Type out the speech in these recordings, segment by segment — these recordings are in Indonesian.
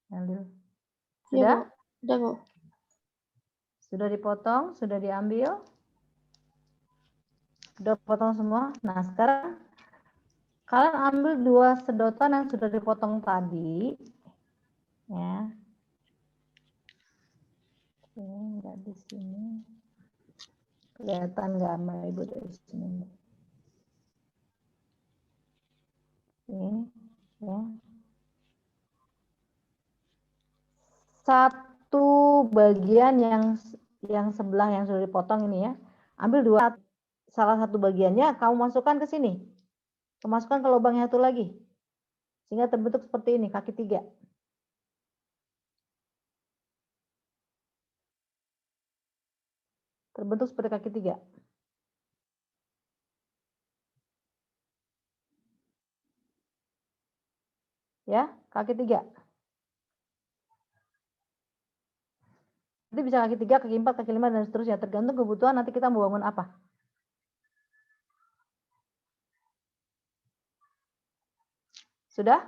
Ambil. Ya, Sudah? Bu. Sudah, Bu. Sudah dipotong, sudah diambil. Sudah potong semua. Nah, sekarang kalian ambil 2 sedotan yang sudah dipotong tadi. Ya. Ini enggak di sini. Kelihatan nggak sama Ibu dari sini? Ini, ya. Satu bagian yang sebelah yang sudah dipotong ini ya. Ambil 2, salah satu bagiannya kamu masukkan ke sini. Masukkan ke lubang yang satu lagi. Sehingga terbentuk seperti ini, kaki 3. Terbentuk seperti kaki 3. Ya, kaki 3. Nanti bisa kaki 3, kaki 4, kaki 5, dan seterusnya. Tergantung kebutuhan nanti kita mau bangun apa. Sudah?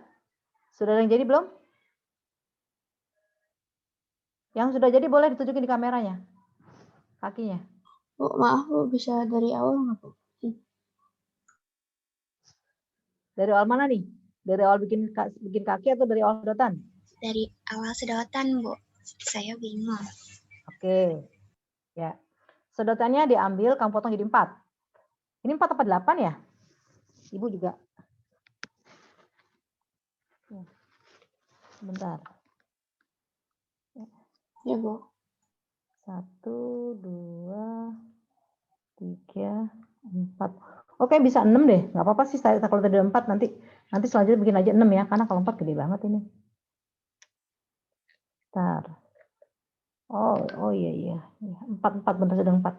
Sudah ada yang jadi belum? Yang sudah jadi boleh ditunjukin di kameranya. Kakinya. Bu, maaf, Bu. Bisa dari awal nggak, Bu? Dari awal mana nih? Dari awal bikin kaki atau dari awal sedotan? Dari awal sedotan, Bu. Saya bingung. Oke. Ya. Sedotannya diambil, kamu potong jadi 4. Ini 4 apa 8 ya? Ibu juga. Ya. Bentar. Ya, Bu. 1, 2, 3, 4. Oke, bisa 6 deh. Nggak apa-apa sih kalau tadi 4 nanti selanjutnya bikin aja 6 ya. Karena kalau 4 gede banget ini. Bentar. Oh iya. 4 bener sedang 4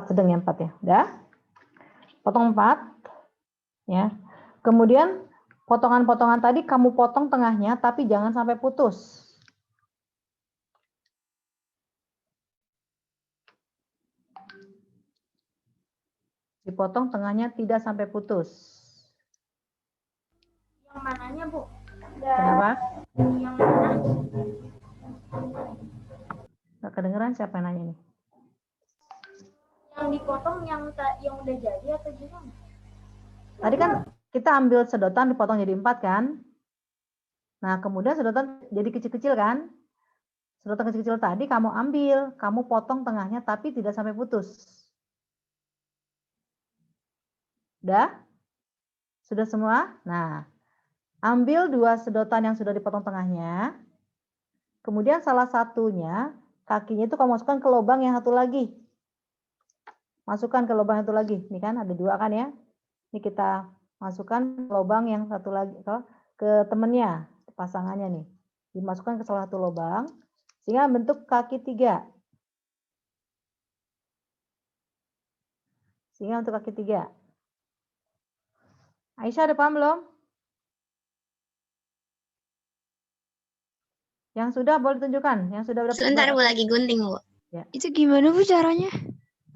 sedang ya 4 ya. Udah? Potong 4 ya. Kemudian potongan-potongan tadi kamu potong tengahnya tapi jangan sampai putus. Dipotong tengahnya tidak sampai putus. Yang mananya, Bu? Kenapa? Yang mana? Nggak kedengeran siapa yang nanya nih? Yang dipotong yang udah jadi atau gimana? Tadi kan kita ambil sedotan dipotong jadi 4 kan? Nah, kemudian sedotan jadi kecil-kecil kan? Sedotan kecil-kecil tadi kamu ambil, kamu potong tengahnya tapi tidak sampai putus. Udah? Sudah semua? Nah, ambil 2 sedotan yang sudah dipotong tengahnya. Kemudian salah satunya, kakinya itu kamu masukkan ke lubang yang satu lagi. Masukkan ke lubang yang satu lagi. Ini kan ada 2 kan ya? Ini kita masukkan ke lubang yang satu lagi, ke temennya, pasangannya nih. Dimasukkan ke salah satu lubang, sehingga bentuk kaki 3. Sehingga untuk kaki 3. Aisyah ada paham belum? Yang sudah boleh tunjukkan, yang sudah dapat. Sebentar, Bu, lagi gunting, Bu. Ya. Itu gimana, Bu, caranya?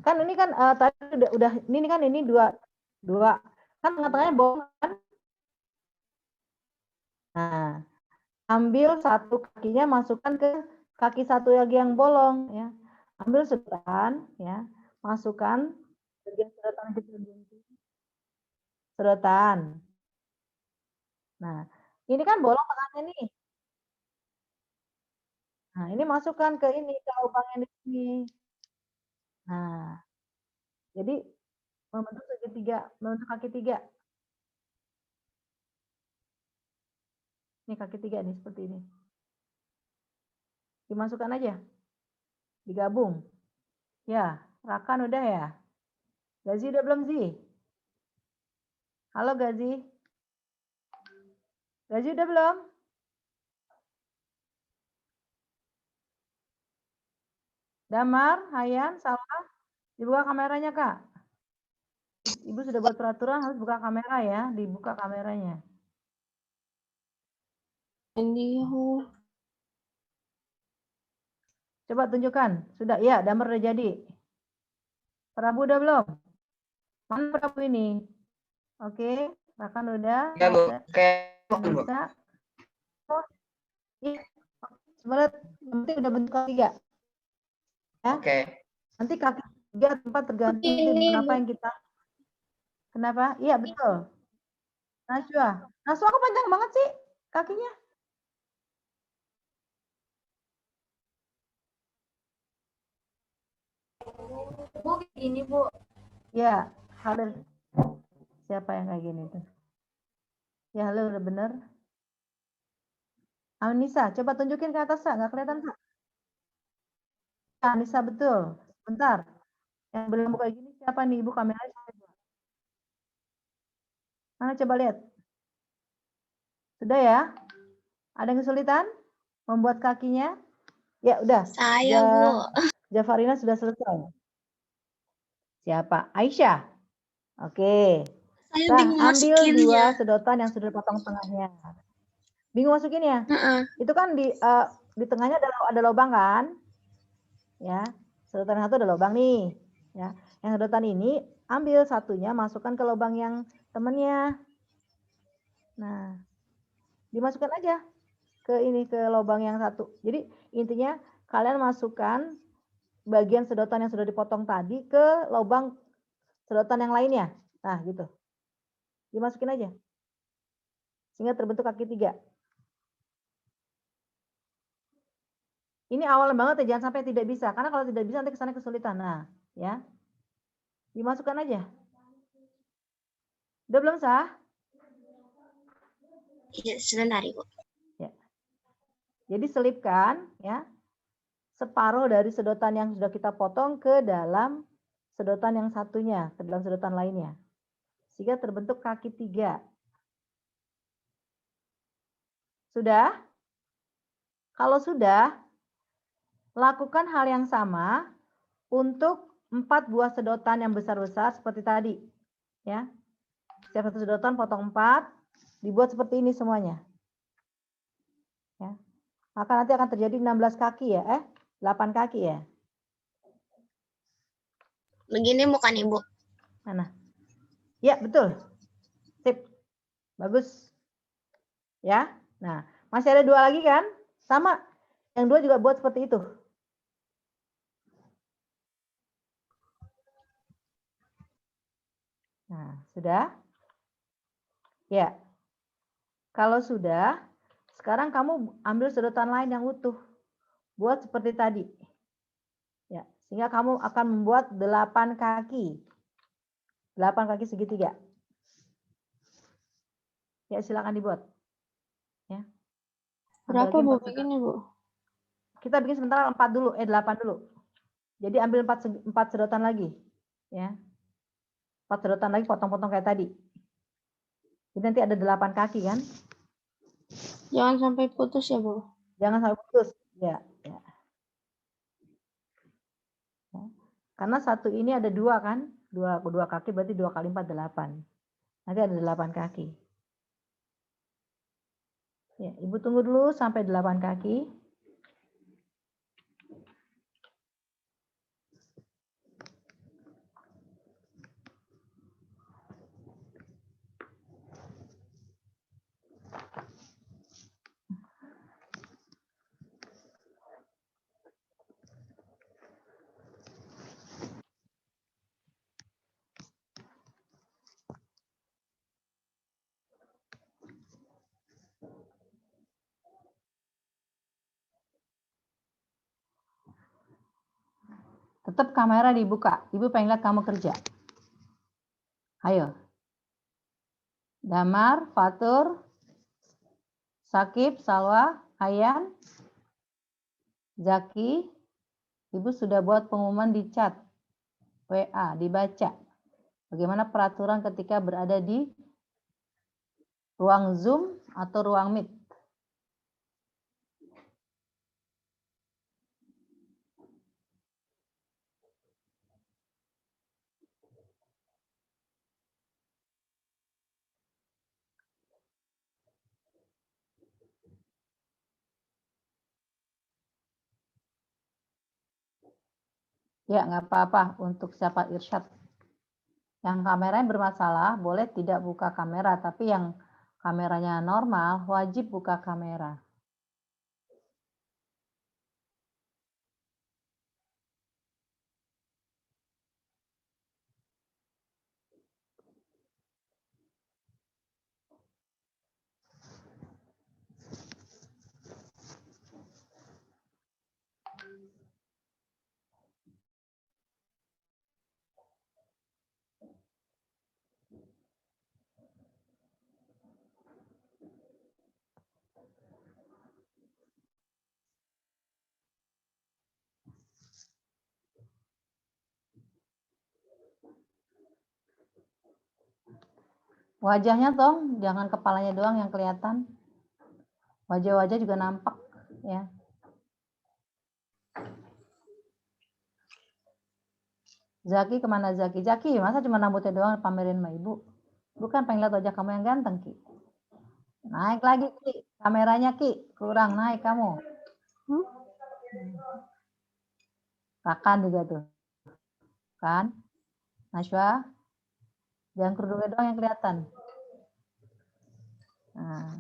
Kan ini kan tadi udah ini kan ini 2 kan tengah-tengahnya bolong kan? Nah, ambil satu kakinya masukkan ke kaki satu lagi yang bolong ya. Ambil sedotan ya, masukkan bagian sedotan sedotan. Nah, ini kan bolong tengahnya nih. Nah, ini masukkan ke ini, ke lubang yang di sini. Nah, jadi membentuk segitiga, membentuk kaki 3. Ini kaki 3 nih seperti ini. Dimasukkan aja. Digabung. Ya, Rakan udah ya? Gazi udah belum sih? Halo Gazi. Gazi udah belum? Damar, Hayan, Salma, dibuka kameranya Kak. Ibu sudah buat peraturan harus buka kamera ya, dibuka kameranya. Coba tunjukkan, sudah ya, Damar udah jadi. Prabu udah belum? Mana Prabu ini? Oke, Rakan udah. Ya, Bu. Oke. Bisa. Iya. Sebenarnya yang penting udah bentuk kaki 3. Ya. Oke. Nanti kaki 3 tempat tergantung nanti Ini, berapa Bu. yang kita. Kenapa? Iya, betul. Najwa. Najwa kok panjang banget sih kakinya? Bu, ini Bu. Ya, halo. Siapa yang kayak gini tuh? Ya, halo, udah bener. Anissa, coba tunjukin ke atas, nggak kelihatan, Sa? Anissa, betul. Bentar. Yang belum kayak gini siapa nih? Ibu kameranya. Mana coba lihat. Sudah ya? Ada yang kesulitan membuat kakinya? Ya, udah. Saya, Bu. Jafarina sudah selesai. Siapa? Aisyah. Oke. Saya Nah, bingung ambil 2 masukinnya. sedotan yang sudah dipotong tengahnya. Bingung masukin ya? Heeh. Itu kan di tengahnya ada lubang kan? Ya. Sedotan yang satu ada lubang nih. Ya. Yang sedotan ini ambil satunya, masukkan ke lubang yang temennya. Nah, dimasukkan aja ke lubang yang satu. Jadi intinya kalian masukkan bagian sedotan yang sudah dipotong tadi ke lubang sedotan yang lainnya. Nah, gitu. Dimasukin aja. Sehingga terbentuk kaki 3. Ini awal banget ya, jangan sampai tidak bisa. Karena kalau tidak bisa nanti kesana kesulitan. Nah, ya. Dimasukkan aja. Udah belum, Sah? Iya, sebentar, Ibu. Ya. Jadi selipkan ya separuh dari sedotan yang sudah kita potong ke dalam sedotan yang satunya, ke dalam sedotan lainnya. Sehingga terbentuk kaki 3. Sudah? Kalau sudah, lakukan hal yang sama untuk 4 buah sedotan yang besar-besar seperti tadi. Ya. Setiap satu sedotan potong 4, dibuat seperti ini semuanya. Ya. Maka nanti akan terjadi 16 kaki ya, 8 kaki ya. Begini bukan, Ibu? Mana? Ya, betul. Sip. Bagus. Ya. Nah, masih ada 2 lagi kan? Sama. Yang 2 juga buat seperti itu. Nah, sudah? Ya. Kalau sudah, sekarang kamu ambil sedotan lain yang utuh. Buat seperti tadi. Ya, sehingga kamu akan membuat 8 kaki. 8 kaki segitiga. Ya, silakan dibuat. Ya. Ambil Berapa lagi Bu 4 sedotan. bikinnya Bu? Kita bikin sementara 4 dulu, 8 dulu. Jadi ambil 4 sedotan lagi. Ya. 4 sedotan lagi potong-potong kayak tadi. Jadi nanti ada 8 kaki kan? Jangan sampai putus ya Bu. Jangan sampai putus. Ya, ya. Ya. Karena satu ini ada 2 kan? 2 kaki berarti 2 kali 4 8. Nanti ada 8 kaki. Ya, Ibu tunggu dulu sampai 8 kaki. Tetap kamera dibuka. Ibu pengen lihat kamu kerja. Ayo. Damar, Fatur, Sakib, Salwa, Hayan, Zaki. Ibu sudah buat pengumuman di chat. WA, dibaca. Bagaimana peraturan ketika berada di ruang Zoom atau ruang Meet. Ya, nggak apa-apa untuk siapa Irsyad. Yang kameranya bermasalah, boleh tidak buka kamera. Tapi yang kameranya normal, wajib buka kamera. Wajahnya dong, jangan kepalanya doang yang kelihatan. Wajah-wajah juga nampak ya. Zaki kemana Zaki? Zaki, masa cuma rambutnya doang pamerin sama ibu? Bukan pengen lihat wajah kamu yang ganteng, Ki. Naik lagi, Ki. Kameranya, Ki. Kurang naik kamu. Rakan juga tuh. Kan? Najwa. Jangan kerudungnya doang yang kelihatan. Nah.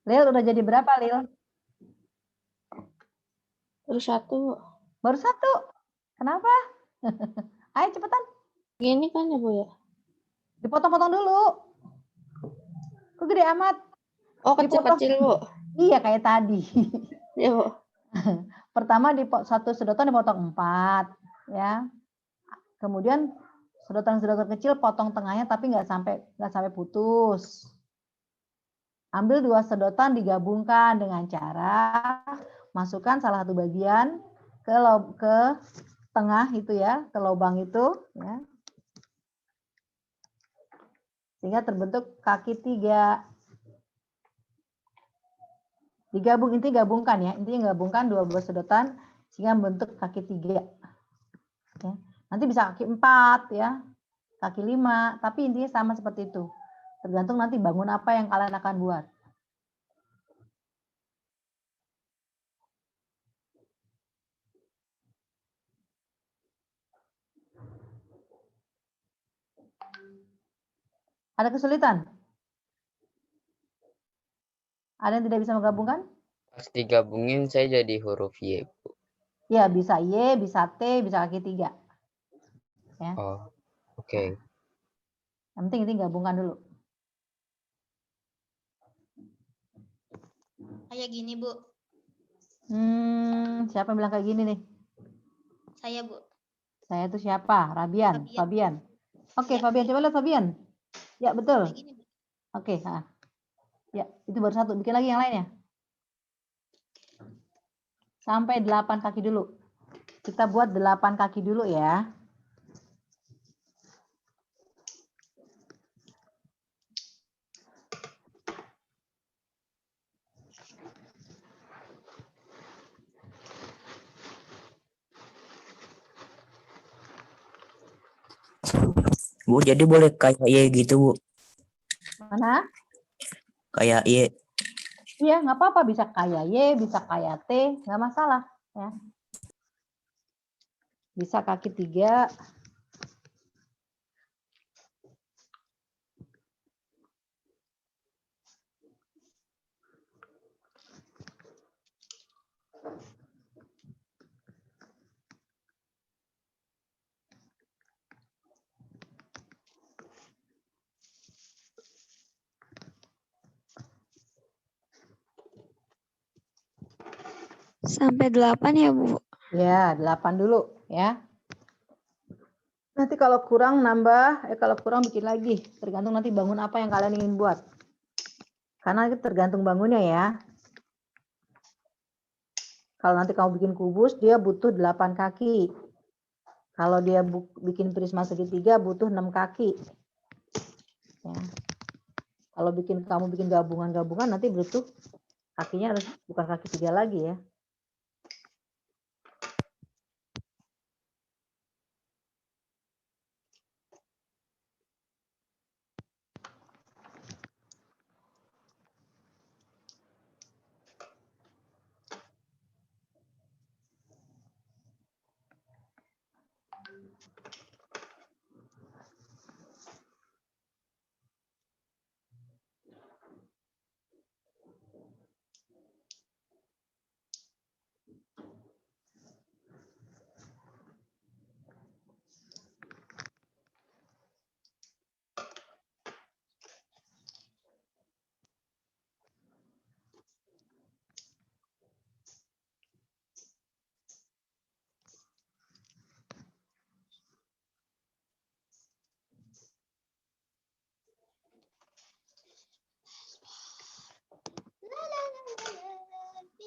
Lil, udah jadi berapa, Lil? Baru 1, Bu. Baru 1. Kenapa? Ayo cepetan. Gini kan ya, Bu ya? Dipotong-potong dulu. Kok gede amat? Oh, Dipotong. kecil-kecil, Bu. Iya, kayak tadi. Ya, Bu. Pertama satu sedotan dipotong 4, ya. Kemudian sedotan-sedotan kecil potong tengahnya tapi nggak sampai putus. Ambil 2 sedotan digabungkan dengan cara masukkan salah satu bagian ke tengah itu ya, ke lubang itu ya. Sehingga terbentuk kaki 3. Gabungkan ya. Intinya gabungkan 2 buah sedotan sehingga membentuk kaki 3. Ya. Nanti bisa kaki 4 ya. Kaki 5, tapi intinya sama seperti itu. Tergantung nanti bangun apa yang kalian akan buat. Ada kesulitan? Ada yang tidak bisa menggabungkan? Pas digabungin saya jadi huruf Y, Bu. Ya, bisa Y, bisa T, bisa kaki 3. Ya. Oh, oke. Yang penting ini gabungkan dulu. Kayak gini, Bu. Siapa yang bilang kayak gini nih? Saya, Bu. Saya itu siapa? Rabian. Fabian. Oke, Ya. Fabian. Coba lihat Fabian. Ya, betul. Kayak gini, Bu. Oke. Ya, itu baru 1. Bikin lagi yang lainnya. Sampai 8 kaki dulu. Kita buat 8 kaki dulu ya. Bu, jadi boleh kayak Y gitu, Bu. Mana? Kayak Y. Iya, nggak apa-apa. Bisa kayak Y, bisa kayak T. Nggak masalah. Ya. Bisa kaki 3. Sampai 8 ya, Bu. Ya, 8 dulu ya. Nanti kalau kurang nambah, kalau kurang bikin lagi. Tergantung nanti bangun apa yang kalian ingin buat. Karena itu tergantung bangunnya ya. Kalau nanti kamu bikin kubus, dia butuh 8 kaki. Kalau dia bikin prisma segitiga, butuh 6 kaki. Ya. Kalau kamu bikin gabungan-gabungan, nanti butuh kakinya harus bukan kaki 3 lagi ya.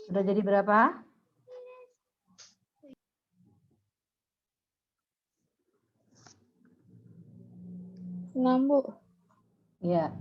Sudah jadi berapa? 6, Bu. Ya.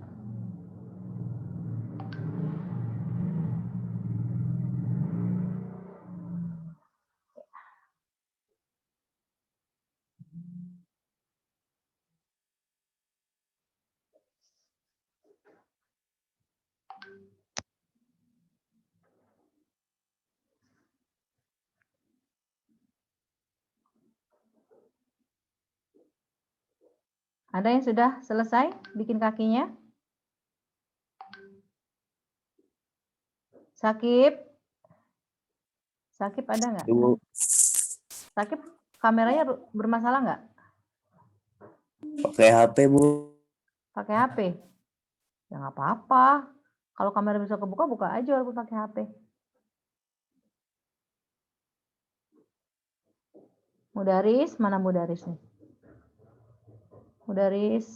Ada yang sudah selesai bikin kakinya? Sakib? Sakib ada nggak? Bu. Sakib kameranya bermasalah nggak? Pakai HP, Bu. Pakai HP? Ya nggak apa-apa. Kalau kamera bisa kebuka, buka aja walaupun pakai HP. Mudaris, mana Mudaris nih? Mudaris.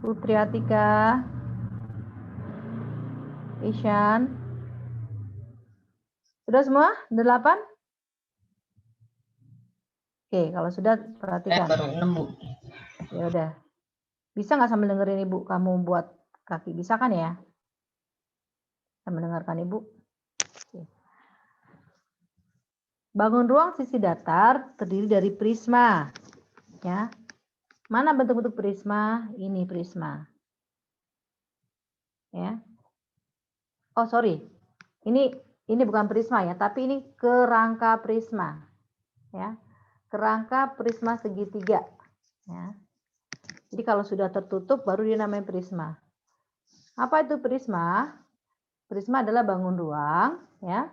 Putri Atika. Isyan. Sudah semua? 8? Oke, kalau sudah perhatikan. Baru 6, Bu. Ya udah. Bisa nggak sambil dengerin Ibu kamu buat kaki? Bisa kan ya? Sambil mendengarkan Ibu. Oke. Bangun ruang sisi datar terdiri dari prisma. Ya. Mana bentuk-bentuk prisma? Ini prisma. Ya. Oh, sorry. Ini bukan prisma ya, tapi ini kerangka prisma. Ya. Kerangka prisma segitiga. Ya. Jadi kalau sudah tertutup baru dia namanya prisma. Apa itu prisma? Prisma adalah bangun ruang ya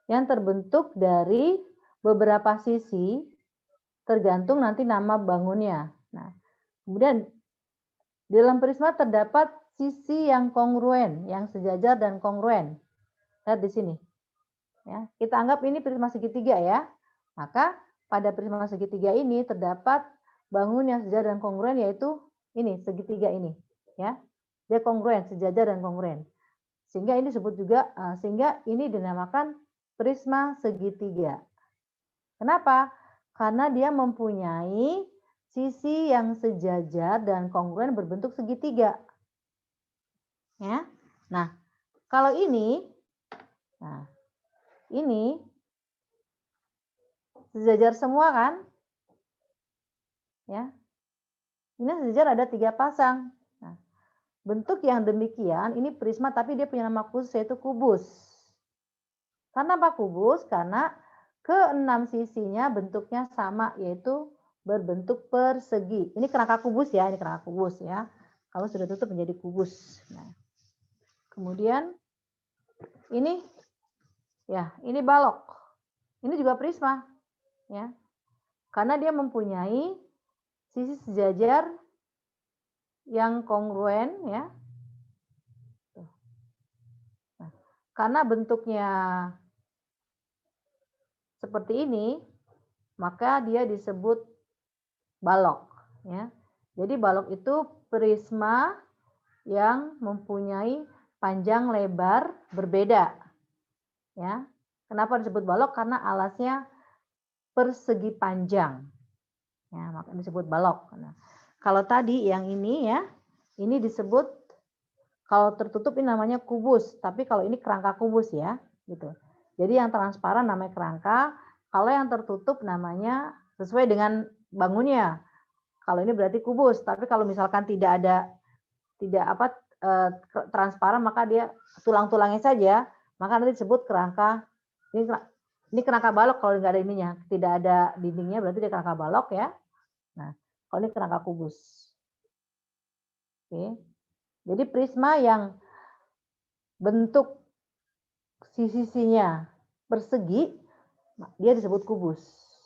yang terbentuk dari beberapa sisi tergantung nanti nama bangunnya. Nah, kemudian di dalam prisma terdapat sisi yang kongruen, yang sejajar dan kongruen. Lihat di sini. Ya, kita anggap ini prisma segitiga ya. Maka pada prisma segitiga ini terdapat bangun yang sejajar dan kongruen yaitu ini segitiga ini, ya. Dia kongruen, sejajar dan kongruen. Sehingga ini disebut juga sehingga ini dinamakan prisma segitiga. Kenapa? Karena dia mempunyai sisi yang sejajar dan kongruen berbentuk segitiga. Ya. Nah, kalau ini sejajar semua kan? Ya. Ini sejajar ada 3 pasang. Nah, bentuk yang demikian ini prisma tapi dia punya nama khusus yaitu kubus. Kenapa kubus? Karena ke-6 sisinya bentuknya sama yaitu berbentuk persegi. Ini kerangka kubus ya, ini kerangka kubus ya. Kalau sudah tutup menjadi kubus. Nah, kemudian ini ya, ini balok. Ini juga prisma ya. Karena dia mempunyai sisi sejajar yang kongruen ya. Nah, karena bentuknya seperti ini, maka dia disebut balok ya. Jadi balok itu prisma yang mempunyai panjang lebar berbeda. Ya. Kenapa disebut balok? Karena alasnya persegi panjang. Ya, maka disebut balok. Nah, kalau tadi yang ini ya, ini disebut kalau tertutup ini namanya kubus, tapi kalau ini kerangka kubus ya, gitu. Jadi yang transparan namanya kerangka, kalau yang tertutup namanya sesuai dengan bangunnya. Kalau ini berarti kubus, tapi kalau misalkan tidak transparan maka dia tulang-tulangnya saja, maka nanti disebut kerangka. Ini kerangka balok kalau nggak ada ininya, tidak ada dindingnya berarti dia kerangka balok ya. Nah, kalau ini kerangka kubus. Oke. Jadi prisma yang bentuk sisinya persegi, dia disebut kubus.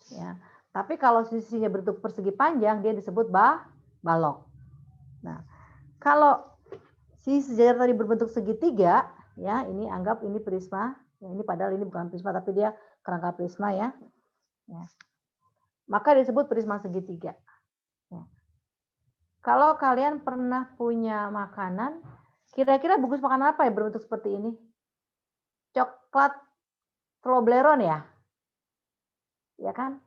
Ya. Tapi kalau sisinya bentuk persegi panjang, dia disebut balok. Nah, kalau sisi sejajar tadi berbentuk segitiga, ya ini anggap ini prisma. Ya, ini padahal ini bukan prisma, tapi dia kerangka prisma ya. Ya. Maka disebut prisma segitiga. Ya. Kalau kalian pernah punya makanan, kira-kira bungkus makanan apa ya berbentuk seperti ini? Coklat Toblerone ya? Ya kan?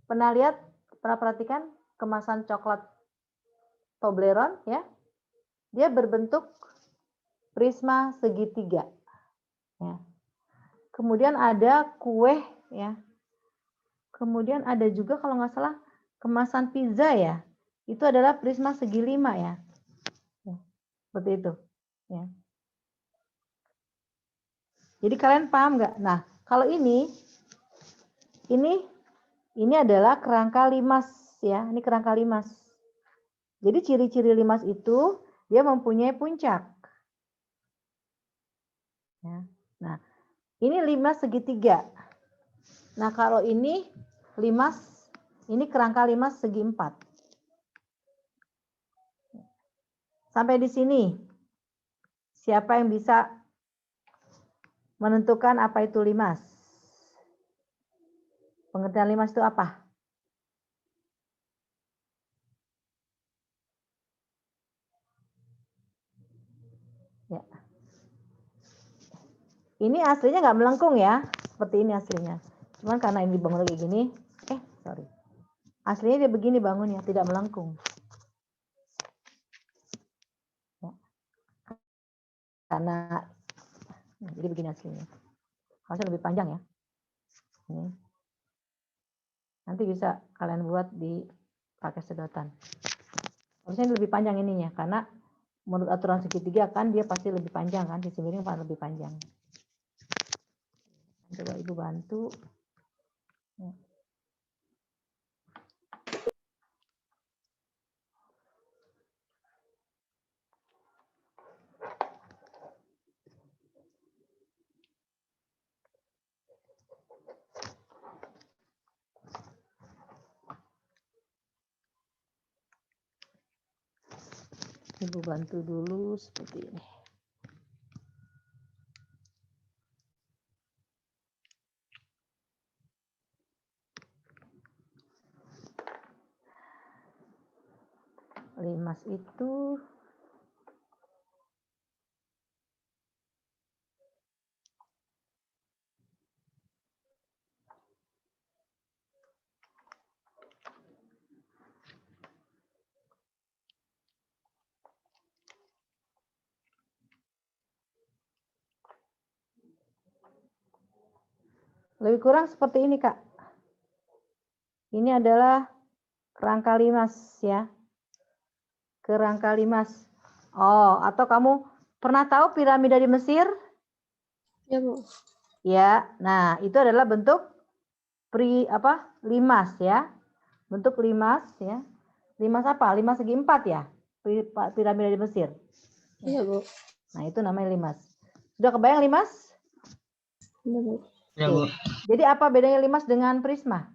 Pernah lihat, pernah perhatikan kemasan coklat Toblerone ya? Dia berbentuk prisma segitiga. Ya. Kemudian ada kue ya. Kemudian ada juga kalau nggak salah kemasan pizza ya. Itu adalah prisma segi 5 ya. Ya. Seperti itu. Ya. Jadi kalian paham nggak? Nah, kalau ini adalah kerangka limas ya. Ini kerangka limas. Jadi ciri-ciri limas itu dia mempunyai puncak. Ya. Nah, ini limas segitiga. Nah, kalau ini kerangka limas segi 4. Sampai di sini. Siapa yang bisa menentukan apa itu limas? Pengertian limas itu apa? Ya. Ini aslinya nggak melengkung ya. Seperti ini aslinya. Cuman karena ini dibangun kayak gini. Sorry. Aslinya dia begini bangunnya, tidak melengkung. Ya. Karena jadi begini aslinya. Harusnya lebih panjang ya. Ini. Nanti bisa kalian buat di pakai sedotan. Harusnya ini lebih panjang ininya karena menurut aturan segitiga kan dia pasti lebih panjang kan, sisi miring paling lebih panjang. Coba Ibu bantu. Ibu bantu dulu seperti ini. Limas itu lebih kurang seperti ini, Kak. Ini adalah kerangka limas ya. Kerangka limas. Oh, atau kamu pernah tahu piramida di Mesir? Ya, Bu. Ya. Nah, itu adalah bentuk limas ya. Bentuk limas ya. Limas apa? Limas segi 4 ya. Piramida di Mesir. Iya, Bu. Nah, itu namanya limas. Sudah kebayang limas? Iya, Bu. Ya, Bu. Jadi apa bedanya limas dengan prisma?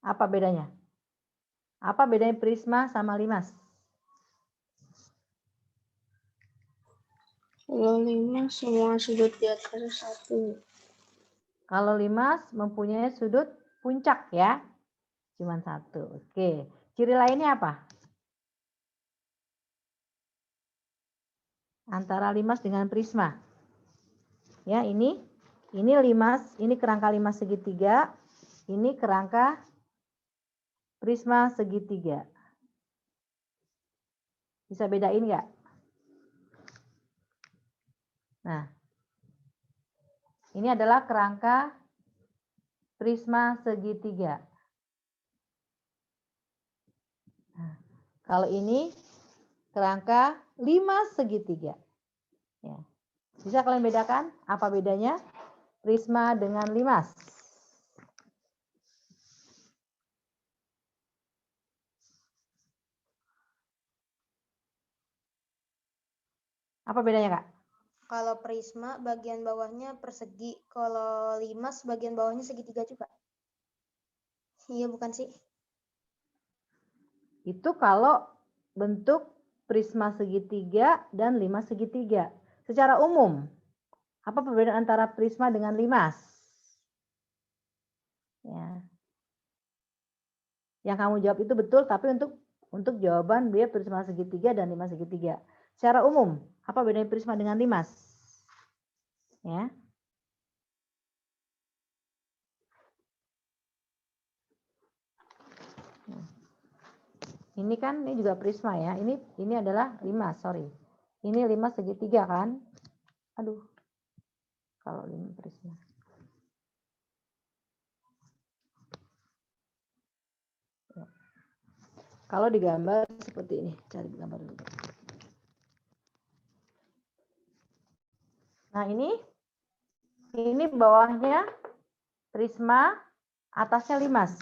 Apa bedanya? Apa bedanya prisma sama limas? Kalau 5 semua sudut di atas 1. Kalau limas mempunyai sudut puncak ya. Cuman 1. Oke. Ciri lainnya apa? Antara limas dengan prisma. Ya, ini limas, ini kerangka limas segitiga, ini kerangka prisma segitiga. Bisa bedain nggak? Nah, ini adalah kerangka prisma segitiga. Nah, kalau ini kerangka limas segitiga. Ya. Bisa kalian bedakan apa bedanya prisma dengan limas? Apa bedanya, Kak? Kalau prisma bagian bawahnya persegi, kalau limas bagian bawahnya segitiga juga. Iya bukan sih? Itu kalau bentuk prisma segitiga dan limas segitiga. Secara umum, apa perbedaan antara prisma dengan limas? Ya. Yang kamu jawab itu betul, tapi untuk jawaban dia prisma segitiga dan limas segitiga. Secara umum, apa bedanya prisma dengan limas? Ya. Ini kan ini juga prisma ya. Ini adalah limas, sorry. Ini limas segitiga kan? Aduh. Kalau limas prisma. Ya. Kalau digambar seperti ini, cari gambar dulu. Nah, ini bawahnya prisma, atasnya limas.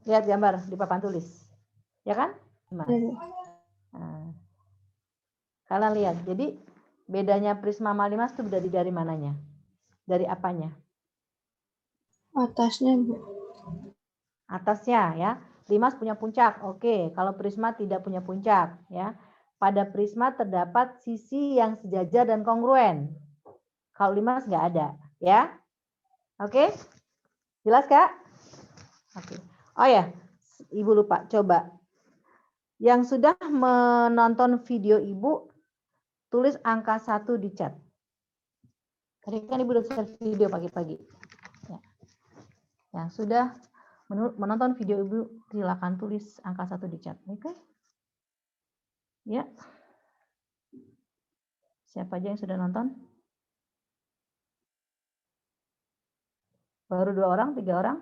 Lihat gambar di papan tulis. Ya kan? Limas. Nah, kalian lihat. Jadi bedanya prisma sama limas itu dari mananya? Dari apanya? Atasnya, Bu. Atasnya ya. Limas punya puncak. Oke, kalau prisma tidak punya puncak ya. Pada prisma terdapat sisi yang sejajar dan kongruen. Kalau limas nggak ada, ya. Oke? Jelas, Kak? Oke. Oh ya, Ibu lupa. Coba. Yang sudah menonton video Ibu, tulis angka 1 di chat. Tadi kan Ibu udah share video pagi-pagi. Ya. Yang sudah menonton video Ibu, silakan tulis angka 1 di chat. Oke? Ya. Siapa aja yang sudah nonton? Baru 2 orang, 3 orang?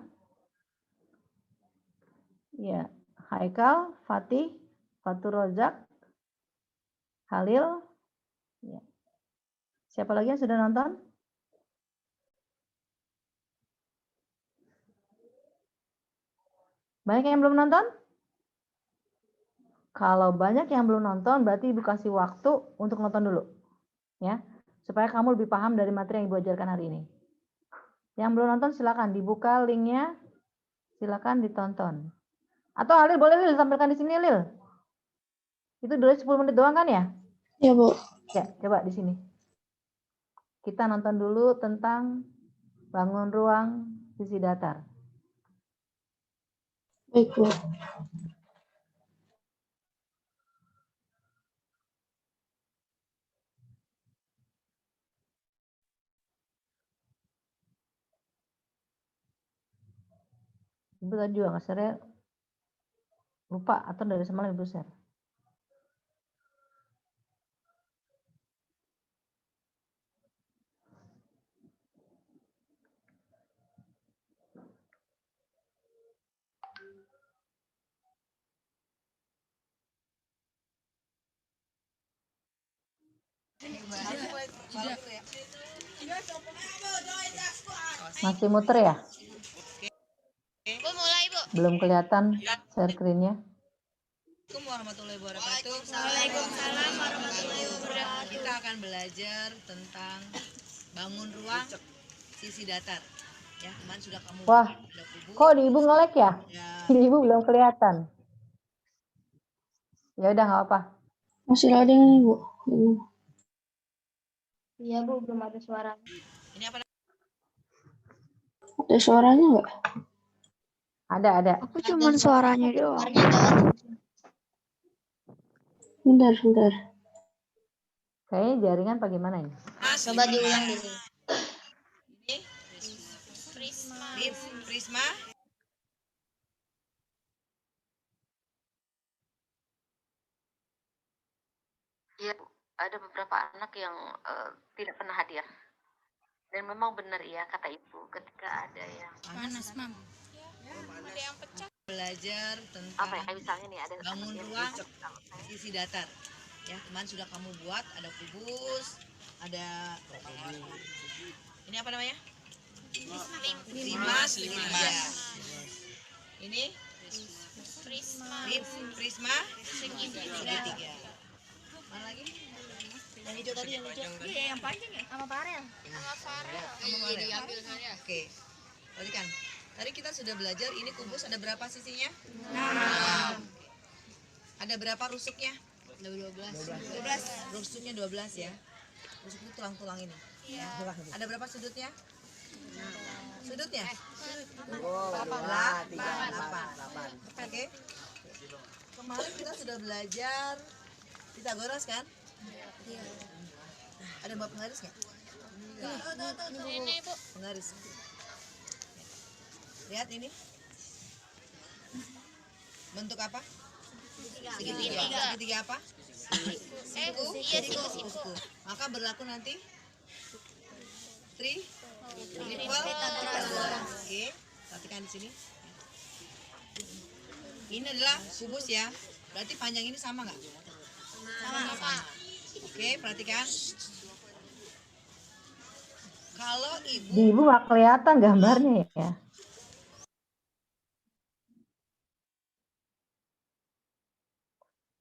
Ya. Haikal, Fatih, Fatur Rozak, Halil. Ya. Siapa lagi yang sudah nonton? Banyak yang belum nonton? Kalau banyak yang belum nonton, berarti Ibu kasih waktu untuk nonton dulu. Ya, supaya kamu lebih paham dari materi yang Ibu ajarkan hari ini. Yang belum nonton silakan dibuka linknya, silakan ditonton. Atau Halil boleh Lil tampilkan di sini Lil. Itu durasi 10 menit doang kan ya? Ya, Bu. Ya, coba di sini. Kita nonton dulu tentang bangun ruang sisi datar. Baik, Bu. Ibu tadi juga nge-share lupa atau dari semalam Ibu share. Masih muter ya? Bu, mulai, Bu. Belum kelihatan share screen-nya. Assalamualaikum warahmatullahi wabarakatuh. Waalaikumsalam warahmatullahi wabarakatuh. Kita akan belajar tentang bangun ruang sisi datar. Ya, kemarin sudah kamu Wah, sudah kubur. kok di Ibu nge-lag ya? Ya, Di Ibu belum kelihatan. Ya udah nggak apa. Masih loading nih, Bu. Ini. Iya, Bu, belum ada suara. ini apa? Ada suaranya nggak? Ada. Aku cuma suaranya doang. Suaranya doang. Bentar. Kayaknya jaringan apa gimana ini? Coba diulang dulu. Ini prisma. Iya, Bu. Ada beberapa anak yang tidak pernah hadir. Dan memang benar ya kata Ibu, ketika ada yang Panas, Mam. Ada yang pecah. Belajar tentang apa ya, kayak misalnya nih ada bangun anak yang ruang cocok sama saya. sisi datar. Ya, kemarin sudah kamu buat, ada kubus, ada ini apa namanya? Limas. Ini prisma segitiga. Mana lagi? Yang hijau tadi, yang hijau. Iya, yang panjang ya? Sama farel. Oke. Perhatikan. Tadi kita sudah belajar ini kubus ada berapa sisinya? 6. Ada berapa rusuknya? Ada 12. Rusuknya 12 ya. Rusuk itu tulang-tulang ini. Ya. Ada berapa sudutnya? Sudutnya? Delapan. Oke. Kemarin kita sudah belajar Pitagoras kan? Iya. Ada bab penggaris nggak? Ini Bu. Penggaris. Lihat ini. Bentuk apa? Segitiga. Segitiga apa? Siku. Siku. Maka berlaku nanti triple Pitagoras. Oke, perhatikan di sini. Ini adalah kubus ya. Berarti panjang ini sama nggak? Sama. Oke, perhatikan. Kalau Di ibu ibu nggak kelihatan gambarnya ya.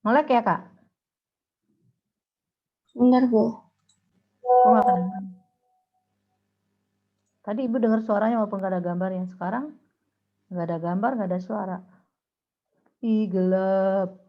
Melek ya kak? Bentar, Bu. Kok nggak kedengeran? Tadi ibu dengar suaranya walaupun nggak ada gambarnya. Sekarang nggak ada gambar, nggak ada suara. Ih gelap.